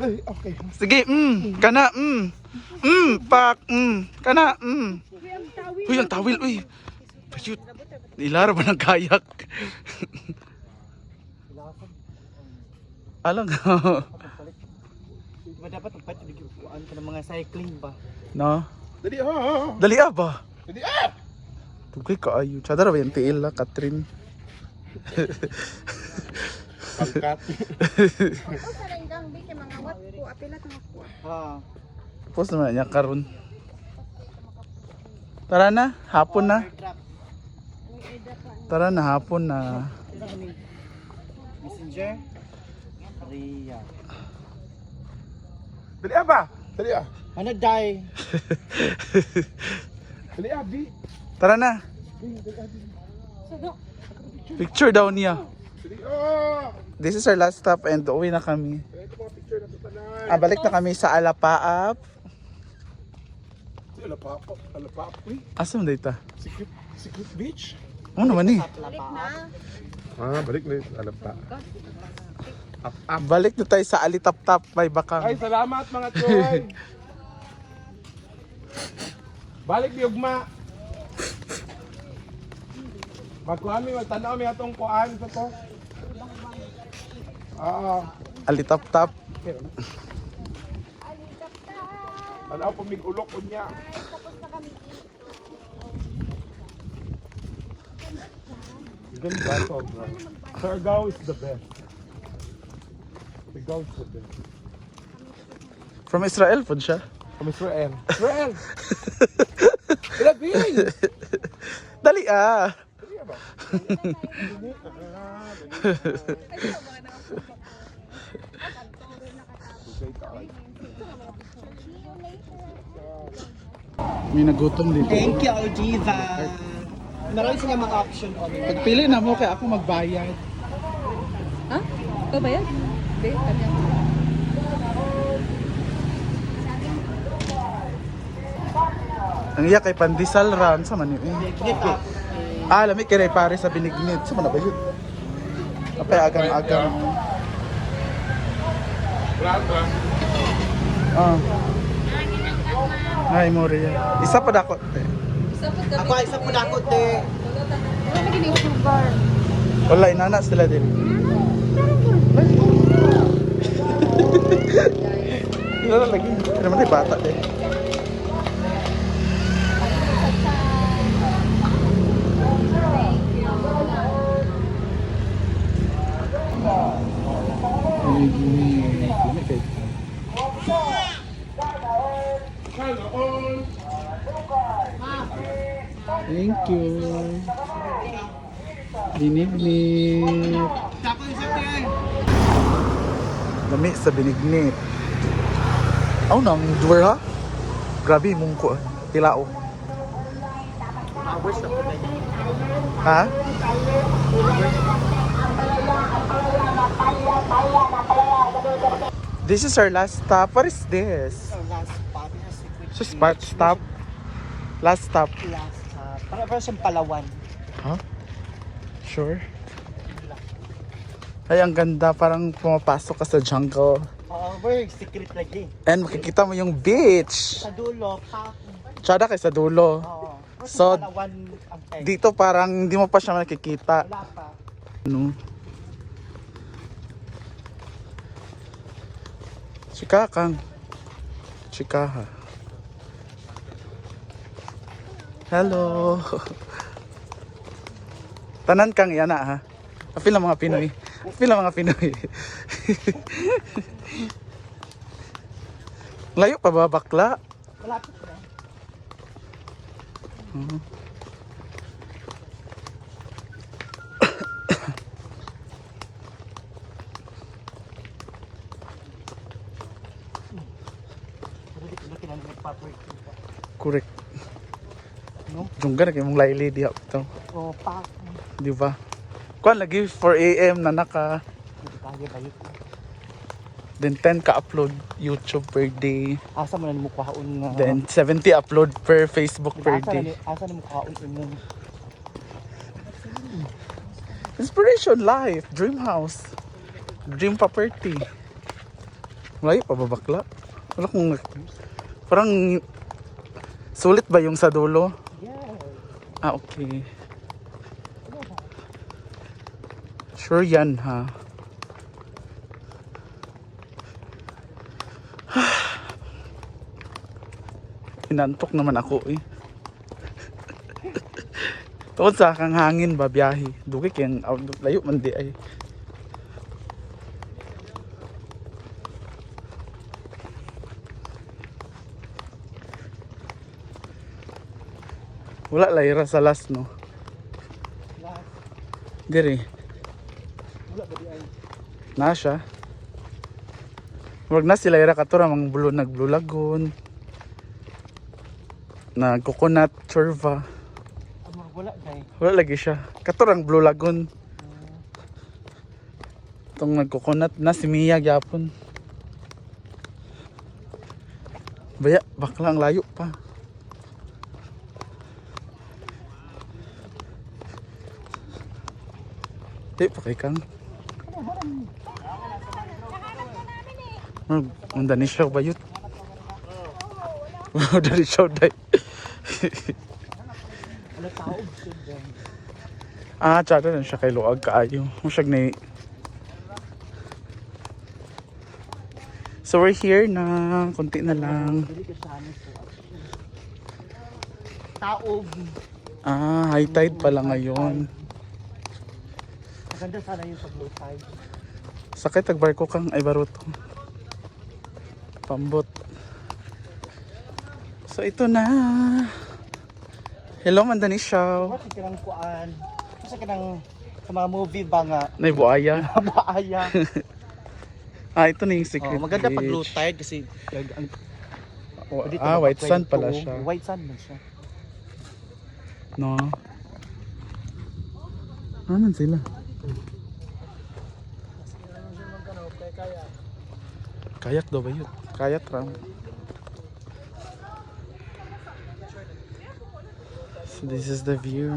Ay, okay. Sige, kana, pak, kana, Uy, ang tawil, uy. Payut. Ilara ba ng kayak? Alam nga. Diba dapat magpatuloy ka ng mga cycling ba? No? Dali, Dali ba? Dali, Tugay ka ayo. Chadara ba yung tiil la, Catherine? Pangkat. Ako sa renggang bi kay mga wat ko apila tang ako. Post naman niya karon. Tara na, hapon na. Tara na, hapon na. Messenger? Maria. Dali, ba? Dali, Ano die? Dali, Abi. Tara na. Picture daw niya. Dali, This is our last stop and uwi na kami. Ito mga picture na tutanan. Balik na kami sa Alapaap. Alapap. Uy, Asa mo dito? Secret Beach. Ano naman eh? Balik na. Balik na yung alapa. Balik na tayo sa Alitap-tap by Bakang. Ay, salamat mga choy. Balik ni Ugma. Magkuhan mi, magtanaw mi atong kuan sa to. Alitap-tap. Tanaw po mig ulok ko niya. Ganda sobra. Siargao is the best. Siargao is the best. From Israel po siya. From Israel. Israel! Ilabing! Dali ah! Ba? May nagutom dito. Thank you, Aljiva. Marami sila mga option on it. Pagpili na mo kaya ako magbayad. Ha? Ikaw ba yan? Hindi, kanya. Ang iya kay Pandesal ram sa man yun. Lami kay pare sa binignit. Sa man na ba yun? Kapay agang-agang. Ay, Moria. Isa pa dakot. Ako ay isa po dakot eh. Ano na gini sugar? Wala, inana sila din. Inana lagi. Pero naman ay bata din. Thank you. Binignit. Dami sa binignit. Aw nang duwer ha? Grabe mong ko. Tilao. Ha? This is our last stop. What is this? Last spot. So stop. Last stop. Last spot. Para siyang Palawan. Huh? Sure. Ay, ang ganda. Parang pumapasok ka sa jungle. Oo, we're secret lagi. And makikita mo yung beach. Sa dulo, pa. Tsada kay sa dulo. Oo. So, Palawan ang peg. Dito parang hindi mo pa siya makikita. Wala pa. Ano? Chikakang. Chikaha. Hello. Tanan kang yana ha. Apil ang mga Pinoy. Apil ang mga Pinoy. Layo pa ba bakla? Malapit na. Correct. No? Jungga na kayo mong laili di to. Oo, pa. Di ba? Kuan lagi 4 AM na naka. Hindi kaya ba Then 10 ka-upload YouTube per day. Asa mo na mo kuhaon nga. Then 70 upload per Facebook per day. Asa na mo kuhaon nun. Inspiration life, dream house, dream property. Malayo pa ba bakla? Wala kong parang sulit ba yung sa dulo? Yeah. Ah, okay. Sure yan, ha? Hinantok naman ako, eh. Tungkol sa kang hangin ba, biyahe. Dugi kayang layo man di, ay. Wala layra sa last, no? Last. Diri. Wala ba di ay? Na siya. Wag na sila ira katura mang Blue Lagoon. Na coconut churva. Wala day. Wala lagi siya. Katurang Blue Lagoon. Itong nag-coconut na si Mia gyapon. Baya, bakla ang layo pa. Di pa kay kang. Ang dani siya bayot. Dari siya day. Wala tao siya day. Ah, tsaka na siya kay Luag kaayo. Masyag na. So we're here na konti na lang. Dili ka siya taob. Ah, high tide pala ngayon. Maganda sana yung pag low tide. Sakay tagbarko kang ay baruto. Pambot. So ito na. Hello Mandani Shaw. Kasi kanang kuan. Kasi kanang sa mga movie ba nga Nay buaya. maaya. Ah, ito na yung secret. Maganda pag low beach. tide kasi pwede Ah, ito white sand mapapwede pala to. siya. White sand man siya. No. Ano sila? Kayak daw ba yun? Kayak ram. So this is the view.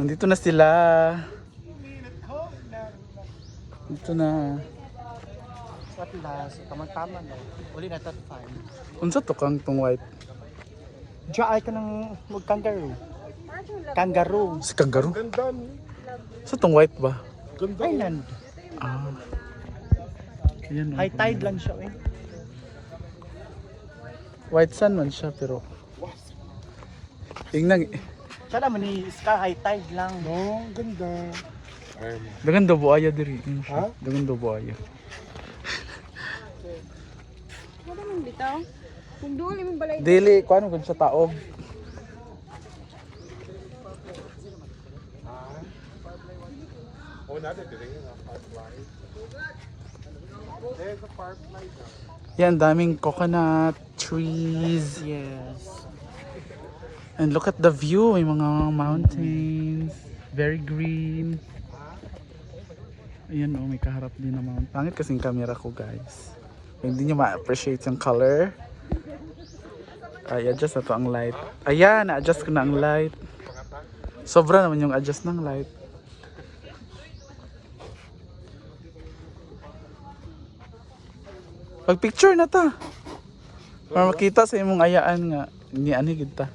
Nandito na sila. Dito na. At last, tamang-tama no. Uli na that fine. Unsa to kang tong white? Diya ay ka ng mag-kangaroo. Kangaroo. Si kangaroo? Ganda ni. Sa tong white ba? Ganda. Island. Ah. Ayan, High tide lang siya eh. White sand man siya pero tingnan Siya naman ni Sky high tide lang. No, ganda. dagan daw buaya diri. Ha? Dagan daw buaya. Ano man bitaw? Kung doon mo balay. Dili kuan gud sa taob. Oh, natin din ang firefly. There's a firefly now. Yan daming coconut trees. Yes. And look at the view, may mga mountains, very green. Ayan oh, may kaharap din na mountain. Pangit kasing camera ko guys. Hindi nyo ma-appreciate yung color. Ay, adjust na to ang light. Ayan, na-adjust ko na ang light. Sobra naman yung adjust ng light. Pag picture na ta. Para makita sa imong ayaan nga. Hindi ani kita.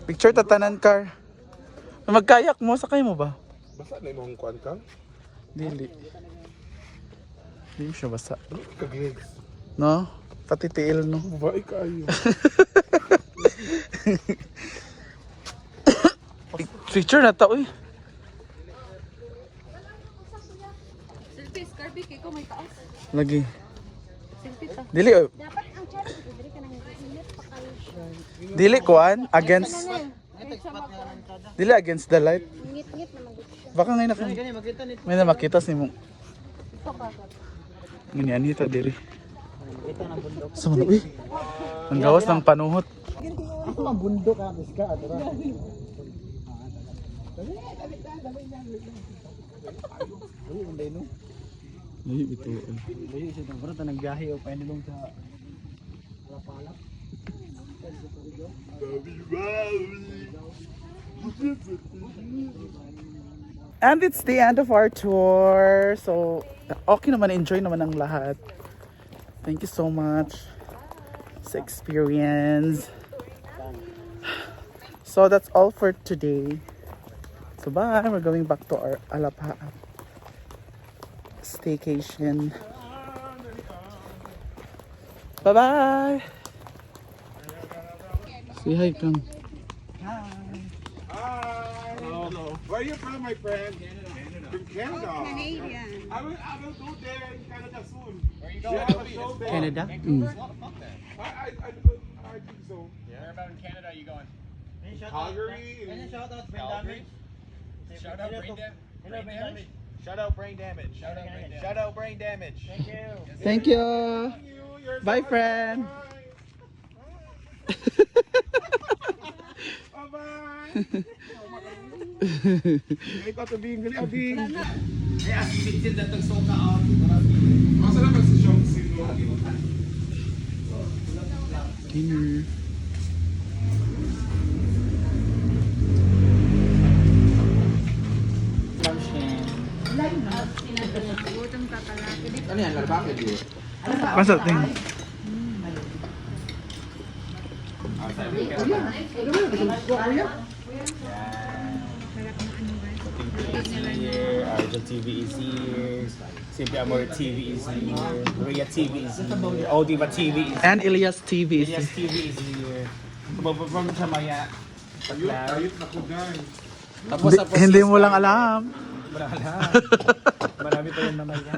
Picture tatanan car. Magkayak mo, sakay mo ba? Basta na imong kuan ka? Dili. Hindi siya basa. Kagigs. No? Pati tiil no? Babae kayo. Picture na ta, uy. Selfie, Scarby, kay ko may taas. Lagi. Selfie ta. Dili, oh. Dapat ang chance ko diri ka nang init pa kayo. Dili kuan against Dili against the light. Ngit-ngit na magud siya. Baka ngayon ako. Gani makita nito. May na makita sa imong. Ito ka. Ganyan ito diri. Ito na bundok. Sa uy. Ang gawas ng panuhot. ko ang bundok ha, miska, tara. Uy, unday no. Ay, ito. Layo siya ng brata nagbiyahe o pa nilong sa Palapalap. And it's the end of our tour. So, okay naman, enjoy naman ang lahat. Thank you so much sa experience. So, that's all for today. So, bye. We're going back to our Alapa staycation. Bye-bye. Say hi, Kang. Where are you from, my friend? From Canada. Canadian. I will go there in Canada soon. Where you Canada? I think so. Where about in Canada are you going? Calgary. Shout out Calgary? Shout out brain damage. Hello, brain damage. Shout out brain damage. Shout out brain damage. Shout out brain damage. Thank you. Thank you. Bye, friend. Bye-bye. Ikaw to being gali abing. Ay, asin na itong soka out. Masa naman si Sean Sino? Dinner. Gutom ka pala. Ano yan? Lalabaki di? Masarap din. Here, Argel TV is here. Simple Amor TV is here. Rhea TV is here. Odiva TV is here. And Elias TV. Elias TV is here. From Chamaya. Ayot na ko guys. Tapos Hindi mo lang alam. Marami pa yung namaya.